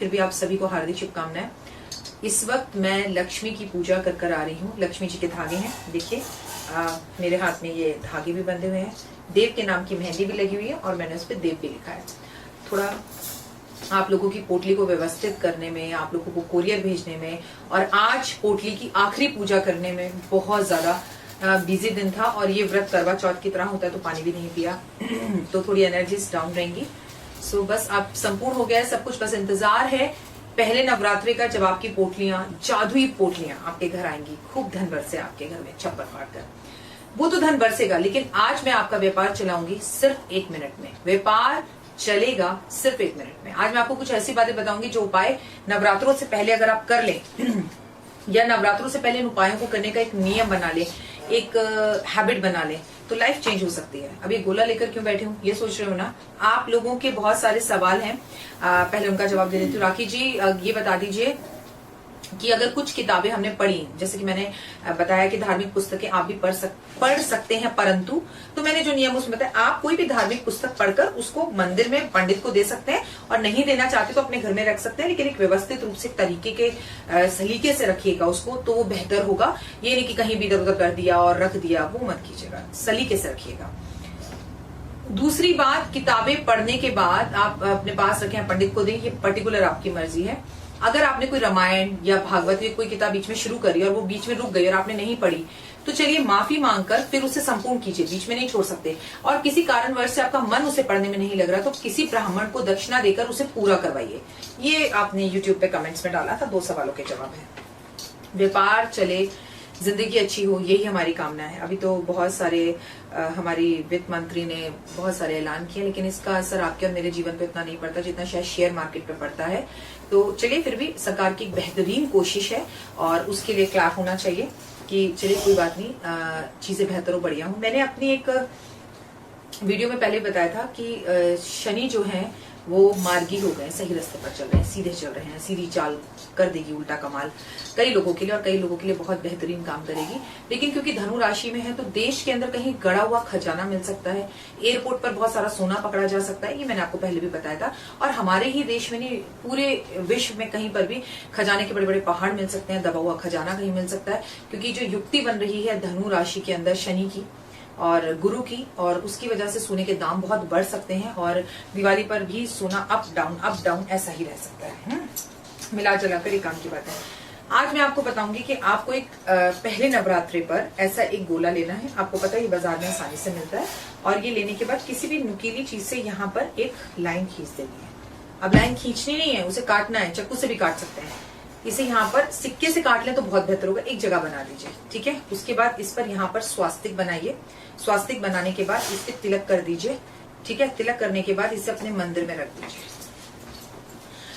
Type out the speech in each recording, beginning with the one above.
फिर भी आप सभी को हार्दिक शुभकामनाएं। इस वक्त मैं लक्ष्मी की पूजा कर कर आ रही हूँ। लक्ष्मी जी के धागे हैं, देखिए मेरे हाथ में ये धागे भी बंधे हुए हैं, देव के नाम की मेहंदी भी लगी हुई है और मैंने उस पर देव भी लिखा है। थोड़ा आप लोगों की पोटली को व्यवस्थित करने में, आप लोगों को कोरियर भेजने में और आज पोटली की आखिरी पूजा करने में बहुत ज्यादा बिजी दिन था। और ये व्रत करवा चौथ की तरह होता है तो पानी भी नहीं पिया तो थोड़ी एनर्जीज डाउन रहेंगी। सो बस आप संपूर्ण हो गया है सब कुछ, बस इंतजार है पहले नवरात्रि का जब आपकी पोटलियां, जादुई पोटलियां आपके घर आएंगी, खूब धन बरसे आपके घर में छप्पर फाड़ कर। वो तो धन बरसेगा, लेकिन आज मैं आपका व्यापार चलाऊंगी सिर्फ 1 मिनट में। व्यापार चलेगा सिर्फ 1 मिनट में। आज मैं आपको कुछ ऐसी बातें बताऊंगी जो उपाय नवरात्रों से पहले अगर आप कर लें या नवरात्रों से पहले इन उपायों को करने का एक नियम बना ले, एक हैबिट बना ले, तो लाइफ चेंज हो सकती है। अब ये गोला लेकर क्यों बैठे हूँ ये सोच रहे हो ना। आप लोगों के बहुत सारे सवाल हैं, पहले उनका जवाब दे देती हूँ। राखी जी ये बता दीजिए कि अगर कुछ किताबें हमने पढ़ी, जैसे कि मैंने बताया कि धार्मिक पुस्तकें आप भी पढ़ सकते हैं, परंतु तो मैंने जो नियम उसमें बताया, आप कोई भी धार्मिक पुस्तक पढ़कर उसको मंदिर में पंडित को दे सकते हैं और नहीं देना चाहते तो अपने घर में रख सकते हैं, लेकिन एक व्यवस्थित रूप से तरीके के सलीके से रखिएगा उसको, तो वो बेहतर होगा। ये नहीं कि कहीं भी इधर उधर कर दिया और रख दिया, वो मत कीजिएगा, सलीके से रखिएगा। दूसरी बात, किताबें पढ़ने के बाद आप अपने पास रखें, पंडित को दें, ये पर्टिकुलर आपकी मर्जी है। अगर आपने कोई रामायण या भागवत या कोई किताब बीच में शुरू करी और वो बीच में रुक गई और आपने नहीं पढ़ी, तो चलिए माफी मांगकर फिर उसे संपूर्ण कीजिए, बीच में नहीं छोड़ सकते। और किसी कारणवश से आपका मन उसे पढ़ने में नहीं लग रहा तो किसी ब्राह्मण को दक्षिणा देकर उसे पूरा करवाइए। ये आपने यूट्यूब पे कमेंट्स में डाला था, 2 सवालों के जवाब है। व्यापार चले, जिंदगी अच्छी हो, यही हमारी कामना है। अभी तो बहुत सारे हमारी वित्त मंत्री ने बहुत सारे ऐलान किए, लेकिन इसका असर आपके और मेरे जीवन पे उतना नहीं पड़ता जितना शायद शेयर मार्केट पे पड़ता है। तो चलिए फिर भी सरकार की एक बेहतरीन कोशिश है और उसके लिए क्लैप होना चाहिए कि चलिए कोई बात नहीं, चीजें बेहतर हो, बढ़िया हो। मैंने अपनी एक वीडियो में पहले बताया था कि शनि जो है वो मार्गी हो गए, सही रास्ते पर चल रहे हैं, सीधे चल रहे हैं, सीधी चाल कर देगी उल्टा कमाल कई लोगों के लिए, और कई लोगों के लिए बहुत बेहतरीन काम करेगी। लेकिन क्योंकि धनु राशि में है तो देश के अंदर कहीं गड़ा हुआ खजाना मिल सकता है, एयरपोर्ट पर बहुत सारा सोना पकड़ा जा सकता है, ये मैंने आपको पहले भी बताया था। और हमारे ही देश में नहीं, पूरे विश्व में कहीं पर भी खजाने के बड़े बड़े पहाड़ मिल सकते हैं, दबा हुआ खजाना कहीं मिल सकता है, क्योंकि जो युक्ति बन रही है धनु राशि के अंदर शनि की और गुरु की, और उसकी वजह से सोने के दाम बहुत बढ़ सकते हैं और दिवाली पर भी सोना अप डाउन ऐसा ही रह सकता है। मिला जुला कर एक काम की बात है। आज मैं आपको बताऊंगी कि आपको एक पहले नवरात्रि पर ऐसा एक गोला लेना है। आपको पता है ये बाजार में आसानी से मिलता है, और ये लेने के बाद किसी भी नुकीली चीज से यहाँ पर एक लाइन खींच देनी है। अब लाइन खींचनी नहीं है, उसे काटना है, चाकू से भी काट सकते हैं। इसे यहाँ पर सिक्के से काट लें तो बहुत बेहतर होगा, एक जगह बना दीजिए, ठीक है। उसके बाद इस पर यहाँ पर स्वास्तिक बनाइए। स्वास्तिक बनाने के बाद इस पर तिलक कर दीजिए, ठीक है। तिलक करने के बाद इसे अपने मंदिर में रख दीजिए।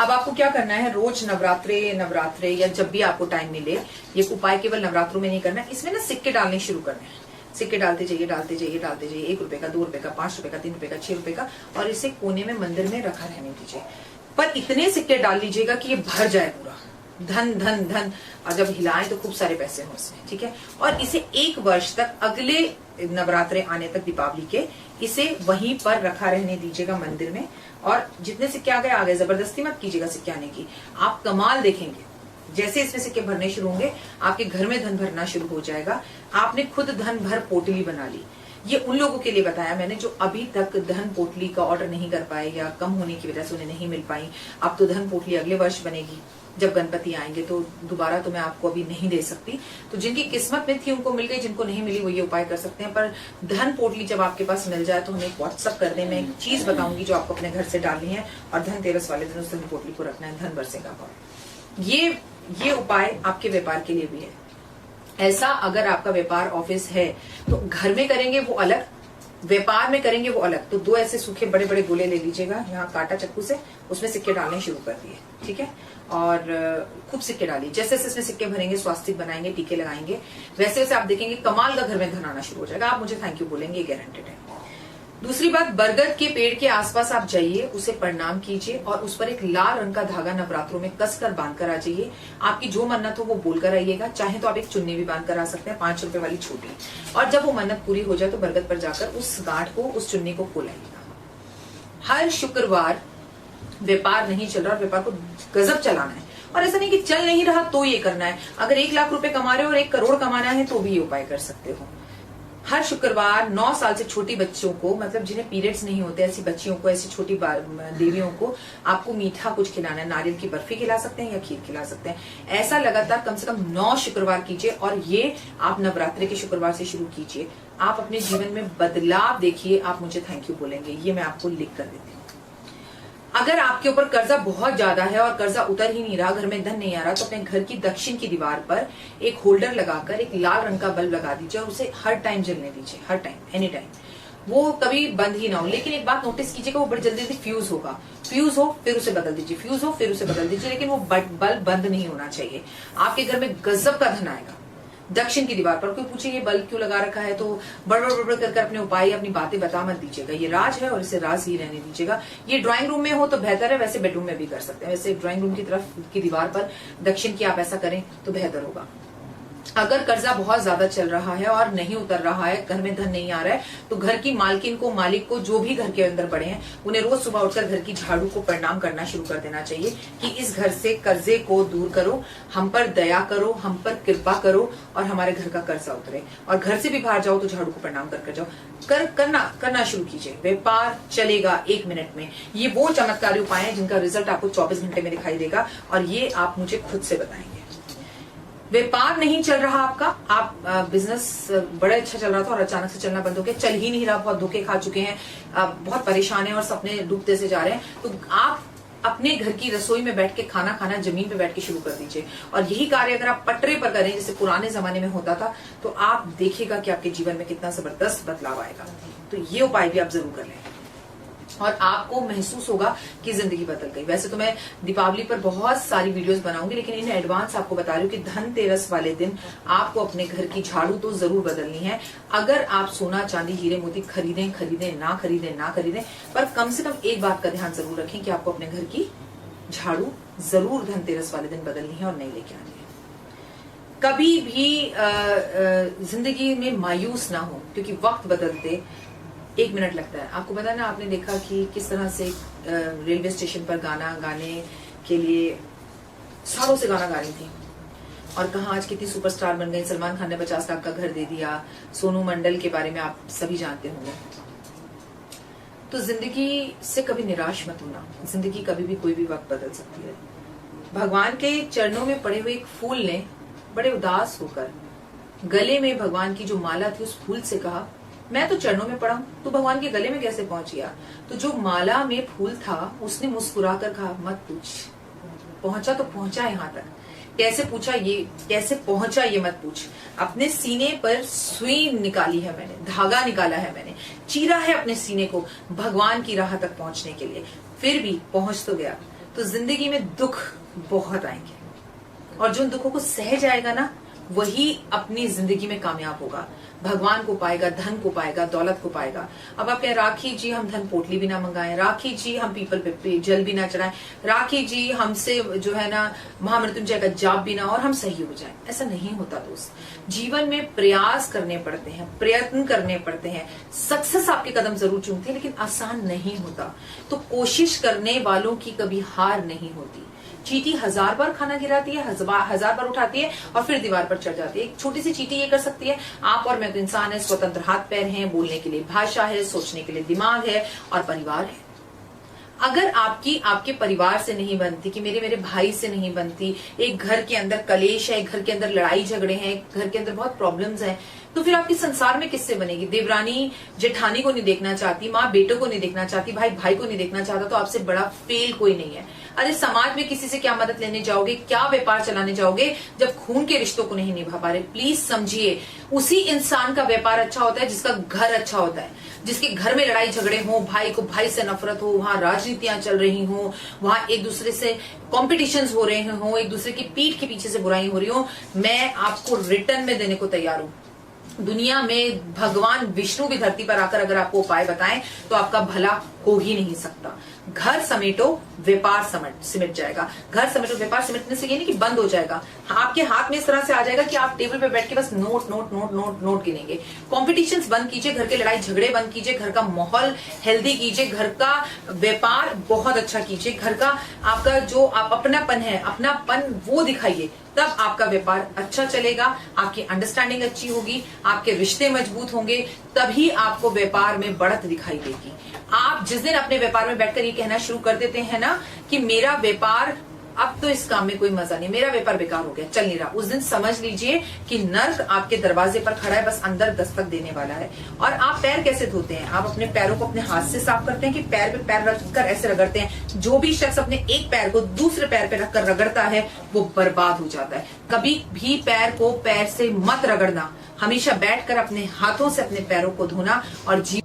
अब आपको क्या करना है, रोज नवरात्रे या जब भी आपको टाइम मिले, ये उपाय केवल नवरात्रों में नहीं करना है, इसमें ना सिक्के डालने शुरू करने हैं। सिक्के डालते जाइए 1 रुपए का, 2 रुपए का, 5 रुपए का, 3 रुपए का, 6 रुपए का, और इसे कोने में मंदिर में रखा रहने दीजिए। पर इतने सिक्के डाल लीजिएगा कि ये भर जाए पूरा, धन धन धन, और जब हिलाएं तो खूब सारे पैसे हो इसमें, ठीक है। और इसे 1 वर्ष तक, अगले नवरात्रे आने तक दीपावली के, इसे वहीं पर रखा रहने दीजिएगा मंदिर में। और जितने सिक्के आ गए, जबरदस्ती मत कीजिएगा सिक्के आने की, आप कमाल देखेंगे। जैसे इसमें सिक्के भरने शुरू होंगे आपके घर में धन भरना शुरू हो जाएगा। आपने खुद धन भर पोटली बना ली। ये उन लोगों के लिए बताया मैंने जो अभी तक धन पोटली का ऑर्डर नहीं कर पाए या कम होने की वजह से उन्हें नहीं मिल पाई। अब तो धन पोटली अगले वर्ष बनेगी जब गणपति आएंगे, तो दोबारा तो मैं आपको अभी नहीं दे सकती। तो जिनकी किस्मत में थी उनको मिल गई, जिनको नहीं मिली वो ये उपाय कर सकते हैं। पर धन पोटली जब आपके पास मिल जाए तो हमें व्हाट्सअप कर दें, मैं एक चीज बताऊंगी जो आपको अपने घर से डालनी है, और धनतेरस वाले दिन उस धन पोटली को रखना है, धन बरसेगा। ये उपाय आपके व्यापार के लिए भी है। ऐसा अगर आपका व्यापार ऑफिस है तो घर में करेंगे वो अलग, व्यापार में करेंगे वो अलग। तो 2 ऐसे सूखे बड़े बड़े गोले ले लीजिएगा, यहाँ काटा चक्कू से, उसमें सिक्के डालने शुरू कर दिए, ठीक है। और खूब सिक्के डालिए। जैसे जैसे इसमें सिक्के भरेंगे, स्वास्तिक बनाएंगे, टीके लगाएंगे, वैसे वैसे आप देखेंगे कमाल का घर में धन आना शुरू हो जाएगा। आप मुझे थैंक यू बोलेंगे, गारंटेड है। दूसरी बात, बरगद के पेड़ के आसपास आप जाइए, उसे प्रणाम कीजिए और उस पर एक लाल रंग का धागा नवरात्रों में कसकर बांधकर आ जाइए। आपकी जो मन्नत हो वो बोलकर आइएगा। चाहे तो आप एक चुन्नी भी बांधकर आ सकते हैं, 5 रुपए वाली छोटी। और जब वो मन्नत पूरी हो जाए तो बरगद पर जाकर उस गांठ को, उस चुन्नी को खोलाइएगा। हर शुक्रवार व्यापार नहीं चल रहा और व्यापार को गजब चलाना है, और ऐसा नहीं कि चल नहीं रहा तो ये करना है। अगर 1 लाख रुपए कमा रहे हो और 1 करोड़ कमाना है तो भी ये उपाय कर सकते हो। हर शुक्रवार 9 साल से छोटी बच्चों को, मतलब जिन्हें पीरियड्स नहीं होते, ऐसी बच्चियों को, ऐसी छोटी देवियों को आपको मीठा कुछ खिलाना है। नारियल की बर्फी खिला सकते हैं या खीर खिला सकते हैं। ऐसा लगातार कम से कम 9 शुक्रवार कीजिए, और ये आप नवरात्रि के शुक्रवार से शुरू कीजिए। आप अपने जीवन में बदलाव देखिए, आप मुझे थैंक यू बोलेंगे। ये मैं आपको लिख कर देती हूँ। अगर आपके ऊपर कर्जा बहुत ज्यादा है और कर्जा उतर ही नहीं रहा, घर में धन नहीं आ रहा, तो अपने घर की दक्षिण की दीवार पर एक होल्डर लगाकर एक लाल रंग का बल्ब लगा दीजिए और उसे हर टाइम जलने दीजिए, हर टाइम, एनी टाइम। वो कभी बंद ही ना हो। लेकिन एक बात नोटिस कीजिएगा, वो बड़ी जल्दी जल्दी फ्यूज होगा। फ्यूज हो फिर उसे बदल दीजिए, फ्यूज हो फिर उसे बदल दीजिए, लेकिन वो बल्ब बंद नहीं होना चाहिए। आपके घर में गजब का धन आएगा। दक्षिण की दीवार पर कोई पूछे ये बल्ब क्यों लगा रखा है, तो बड़बड़ बड़बड़ कर अपने उपाय, अपनी बातें बता मत दीजिएगा। ये राज है और इसे राज ही रहने दीजिएगा। ये ड्राइंग रूम में हो तो बेहतर है, वैसे बेडरूम में भी कर सकते हैं। वैसे ड्राइंग रूम की तरफ की दीवार पर दक्षिण की आप ऐसा करें तो बेहतर होगा। अगर कर्जा बहुत ज्यादा चल रहा है और नहीं उतर रहा है, घर में धन नहीं आ रहा है, तो घर की मालकिन को, मालिक को, जो भी घर के अंदर बड़े हैं, उन्हें रोज सुबह उठकर घर की झाड़ू को प्रणाम करना शुरू कर देना चाहिए कि इस घर से कर्जे को दूर करो, हम पर दया करो, हम पर कृपा करो और हमारे घर का कर्जा उतरे। और घर से भी बाहर जाओ तो झाड़ू को प्रणाम कर जाओ। करना शुरू कीजिए। व्यापार चलेगा 1 मिनट में। ये वो चमत्कारी उपाय है जिनका रिजल्ट आपको 24 घंटे में दिखाई देगा, और ये आप मुझे खुद से बताएंगे। व्यापार नहीं चल रहा आपका, आप बिजनेस बड़ा अच्छा चल रहा था और अचानक से चलना बंद हो गया, चल ही नहीं रहा, बहुत धोखे खा चुके हैं, बहुत परेशान हैं और सपने डूबते से जा रहे हैं, तो आप अपने घर की रसोई में बैठ के खाना खाना जमीन पे बैठ के शुरू कर दीजिए। और यही कार्य अगर आप पटरे पर करें जैसे पुराने जमाने में होता था, तो आप देखिएगा कि आपके जीवन में कितना जबरदस्त बदलाव आएगा। तो ये उपाय भी आप जरूर कर लें और आपको महसूस होगा कि जिंदगी बदल गई। वैसे तो मैं दीपावली पर बहुत सारी वीडियोस बनाऊंगी, लेकिन इन एडवांस आपको बता रही हूँ कि धनतेरस वाले दिन आपको अपने घर की झाड़ू तो जरूर बदलनी है। अगर आप सोना चांदी हीरे मोती खरीदें ना खरीदें, पर कम से कम एक बात का ध्यान जरूर रखें कि आपको अपने घर की झाड़ू जरूर धनतेरस वाले दिन बदलनी है और नहीं लेके आनी है। कभी भी जिंदगी में मायूस ना हो, क्योंकि वक्त बदलते 1 मिनट लगता है। आपको पता है ना, आपने देखा कि किस तरह से रेलवे स्टेशन पर गाना गाने के लिए सालों से गाना गा रही थी, और कहा आज कितनी सुपरस्टार बन गई। सलमान खान ने 50 लाख का घर दे दिया, सोनू मंडल के बारे में आप सभी जानते होंगे। तो जिंदगी से कभी निराश मत होना, जिंदगी कभी भी कोई भी वक्त बदल सकती है। भगवान के चरणों में पड़े हुए एक फूल ने बड़े उदास होकर गले में भगवान की जो माला थी उस फूल से कहा, मैं तो चरणों में पड़ा हूं, तो भगवान के गले में कैसे पहुंच गया? तो जो माला में फूल था उसने मुस्कुराकर कहा, मत पूछ, पहुंचा तो पहुंचा यहाँ तक, कैसे पहुंचा ये मत पूछ। अपने सीने पर सुई निकाली है मैंने, धागा निकाला है मैंने, चीरा है अपने सीने को भगवान की राह तक पहुंचने के लिए, फिर भी पहुंच तो गया। तो जिंदगी में दुख बहुत आएंगे, और जो दुखों को सह जाएगा ना, वही अपनी जिंदगी में कामयाब होगा, भगवान को पाएगा, धन को पाएगा, दौलत को पाएगा। अब आप कहें राखी जी हम धन पोटली भी ना मंगाएं, राखी जी हम पीपल पे जल भी ना चढ़ाएं, राखी जी हमसे जो है ना महामृत्युंजय का जाप भी ना, और हम सही हो जाएं। ऐसा नहीं होता दोस्त। जीवन में प्रयास करने पड़ते हैं, प्रयत्न करने पड़ते हैं। सक्सेस आपके कदम जरूर चूमते हैं, लेकिन आसान नहीं होता। तो कोशिश करने वालों की कभी हार नहीं होती। चींटी 1000 बार खाना गिराती है, 1000 बार उठाती है और फिर दीवार पर चढ़ जाती है। एक छोटी सी चींटी ये कर सकती है। आप और मैं तो इंसान है, स्वतंत्र हाथ पैर हैं, बोलने के लिए भाषा है, सोचने के लिए दिमाग है और परिवार है। अगर आपके परिवार से नहीं बनती, कि मेरे भाई से नहीं बनती, एक घर के अंदर कलेश है, एक घर के अंदर लड़ाई झगड़े हैं, घर के अंदर बहुत प्रॉब्लम्स हैं, तो फिर आपकी संसार में किससे बनेगी? देवरानी जेठानी को नहीं देखना चाहती, माँ बेटों को नहीं देखना चाहती, भाई को नहीं देखना चाहता, तो आपसे बड़ा फेल कोई नहीं है। अरे समाज में किसी से क्या मदद लेने जाओगे, क्या व्यापार चलाने जाओगे जब खून के रिश्तों को नहीं निभा पा रहे? प्लीज समझिए, उसी इंसान का व्यापार अच्छा होता है जिसका घर अच्छा होता है, जिसके घर में लड़ाई झगड़े हो, भाई को भाई से नफरत हो, वहां राजनीतियां चल रही हो, वहां एक दूसरे से कॉम्पिटिशंस हो रहे हो, एक दूसरे की पीठ के पीछे से बुराई हो रही हो। मैं आपको रिटर्न में देने को तैयार हूं। दुनिया में भगवान विष्णु भी धरती पर आकर अगर आपको उपाय बताएं तो आपका भला हो ही नहीं सकता। घर समेटो व्यापार सिमट जाएगा। घर समेटो व्यापार सिमटने से ये नहीं कि बंद हो जाएगा, आपके हाथ में इस तरह से आ जाएगा कि आप टेबल पे बैठ के बस note note note note note गिनेंगे। कॉम्पिटिशंस बंद कीजिए, घर के लड़ाई झगड़े बंद कीजिए, घर का माहौल हेल्दी कीजिए, घर का व्यापार बहुत अच्छा कीजिए, घर का आपका जो आप अपनापन है, अपनापन वो दिखाइए, तब आपका व्यापार अच्छा चलेगा, आपकी अंडरस्टैंडिंग अच्छी होगी, आपके रिश्ते मजबूत होंगे, तभी आपको व्यापार में बढ़त दिखाई देगी। आप जिस दिन अपने व्यापार में बैठकर ये कहना शुरू कर देते हैं ना कि मेरा व्यापार, अब तो इस काम में कोई मजा नहीं, मेरा व्यापार बेकार हो गया, चल नहीं रहा, उस दिन समझ लीजिए कि नर्क आपके दरवाजे पर खड़ा है, बस अंदर दस्तक देने वाला है। और आप पैर कैसे धोते हैं? आप अपने पैरों को अपने हाथ से साफ करते हैं कि पैर पे पैर रखकर ऐसे रगड़ते हैं? जो भी शख्स अपने एक पैर को दूसरे पैर पे रखकर रगड़ता है वो बर्बाद हो जाता है। कभी भी पैर को पैर से मत रगड़ना, हमेशा बैठकर अपने हाथों से अपने पैरों को धोना और जो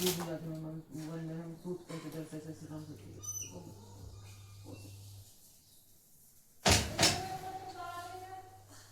भी जाते हैं हम सूट करके जैसे जैसे काम करते हैं